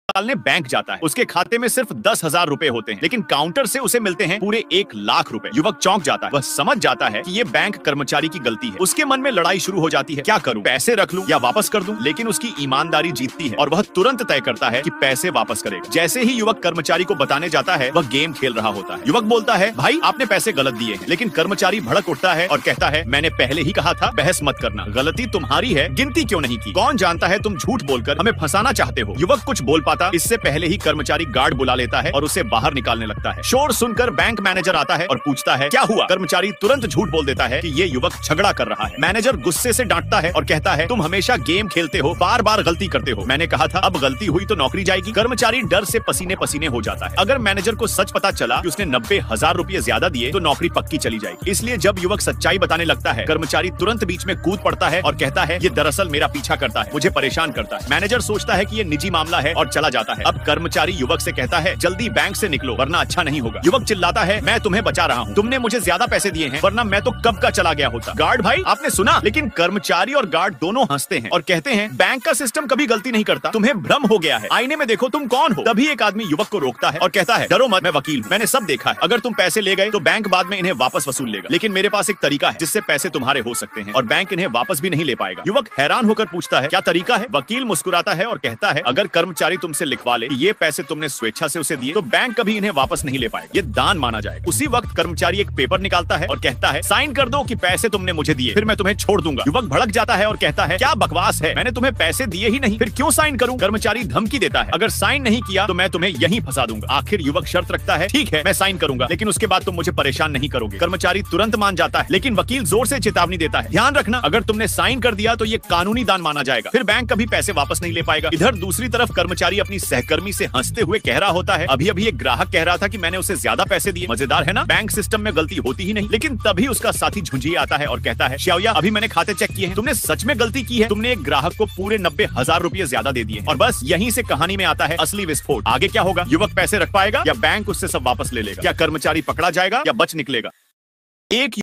निकालने बैंक जाता है। उसके खाते में सिर्फ 10,000 रुपए होते हैं, लेकिन काउंटर से उसे मिलते हैं पूरे 1,00,000 रुपए। युवक चौंक जाता है। वह समझ जाता है कि ये बैंक कर्मचारी की गलती है। उसके मन में लड़ाई शुरू हो जाती है, क्या करूं, पैसे रख लूं या वापस कर दूं? लेकिन उसकी ईमानदारी जीतती है और वह तुरंत तय करता है कि पैसे वापस करेगा। जैसे ही युवक कर्मचारी को बताने जाता है, वह गेम खेल रहा होता है। युवक बोलता है, भाई आपने पैसे गलत दिए हैं। लेकिन कर्मचारी भड़क उठता है और कहता है, मैंने पहले ही कहा था बहस मत करना, गलती तुम्हारी है, गिनती क्यों नहीं की? कौन जानता है तुम झूठ बोलकर हमें फंसाना चाहते हो। युवक कुछ बोल पाता इससे पहले ही कर्मचारी गार्ड बुला लेता है और उसे बाहर निकालने लगता है। शोर सुनकर बैंक मैनेजर आता है और पूछता है, क्या हुआ? कर्मचारी तुरंत झूठ बोल देता है कि ये युवक झगड़ा कर रहा है। मैनेजर गुस्से से डांटता है और कहता है, तुम हमेशा गेम खेलते हो, बार बार गलती करते हो। मैंने कहा था अब गलती हुई तो नौकरी जाएगी। कर्मचारी डर से पसीने पसीने हो जाता है। अगर मैनेजर को सच पता चला कि उसने 90,000 रुपए ज्यादा दिए तो नौकरी पक्की चली जाएगी। इसलिए जब युवक सच्चाई बताने लगता है, कर्मचारी तुरंत बीच में कूद पड़ता है और कहता है, ये दरअसल मेरा पीछा करता है, मुझे परेशान करता है। मैनेजर सोचता है कि ये निजी मामला है और चला जाता है। अब कर्मचारी युवक से कहता है, जल्दी बैंक से निकलो वरना अच्छा नहीं होगा। युवक चिल्लाता है, मैं तुम्हें बचा रहा हूँ, तुमने मुझे ज्यादा पैसे दिए हैं, वरना मैं तो कब का चला गया होता। गार्ड भाई आपने सुना? लेकिन कर्मचारी और गार्ड दोनों हंसते हैं और कहते हैं, बैंक का सिस्टम कभी गलती नहीं करता, तुम्हें भ्रम हो गया है, आईने में देखो तुम कौन हो। तभी एक आदमी युवक को रोकता है और कहता है, डरो मत, मैं वकील हूँ, मैंने सब देखा है। अगर तुम पैसे ले गए तो बैंक बाद में इन्हें वापस वसूल लेगा, लेकिन मेरे पास एक तरीका है जिससे पैसे तुम्हारे हो सकते हैं और बैंक इन्हें वापस भी नहीं ले पाएगा। युवक हैरान होकर पूछता है, क्या तरीका है? वकील मुस्कुराता है और कहता है, अगर कर्मचारी तुमसे लिखवा ले ये पैसे तुमने स्वेच्छा से उसे दिए तो बैंक कभी इन्हें वापस नहीं ले पाएगा, ये दान माना जाएगा। उसी वक्त कर्मचारी एक पेपर निकालता है और कहता है, साइन कर दो कि पैसे तुमने मुझे दिए, फिर मैं तुम्हें छोड़ दूंगा। युवक भड़क जाता है और कहता है, क्या बकवास है, मैंने तुम्हें पैसे दिए ही नहीं, फिर क्यों साइन करूं? कर्मचारी धमकी देता है, अगर साइन नहीं किया तो मैं तुम्हें यहीं फंसा दूंगा। आखिर युवक शर्त रखता है, ठीक है मैं साइन करूंगा, लेकिन उसके बाद तुम मुझे परेशान नहीं करोगे। कर्मचारी तुरंत मान जाता है, लेकिन वकील जोर से चेतावनी देता है, ध्यान रखना अगर तुमने साइन कर दिया तो ये कानूनी दान माना जाएगा, फिर बैंक कभी पैसे वापस नहीं ले पाएगा। इधर दूसरी तरफ कर्मचारी अपनी सहकर्मी से हंसते हुए कह रहा होता है, अभी अभी एक ग्राहक कह रहा था कि मैंने उसे ज्यादा पैसे दिए। मजेदार है ना, बैंक सिस्टम में गलती होती ही नहीं। लेकिन तभी उसका साथी झुंझी आता है और कहता है, श्यावया अभी मैंने खाते चेक किए हैं, तुमने सच में गलती की है, तुमने एक ग्राहक को पूरे 90,000 रुपए ज्यादा दे दिए। और बस यहीं से कहानी में आता है असली विस्फोट। आगे क्या होगा? युवक पैसे रख पाएगा या बैंक उससे सब वापस ले लेगा? क्या कर्मचारी पकड़ा जाएगा या बच निकलेगा? एक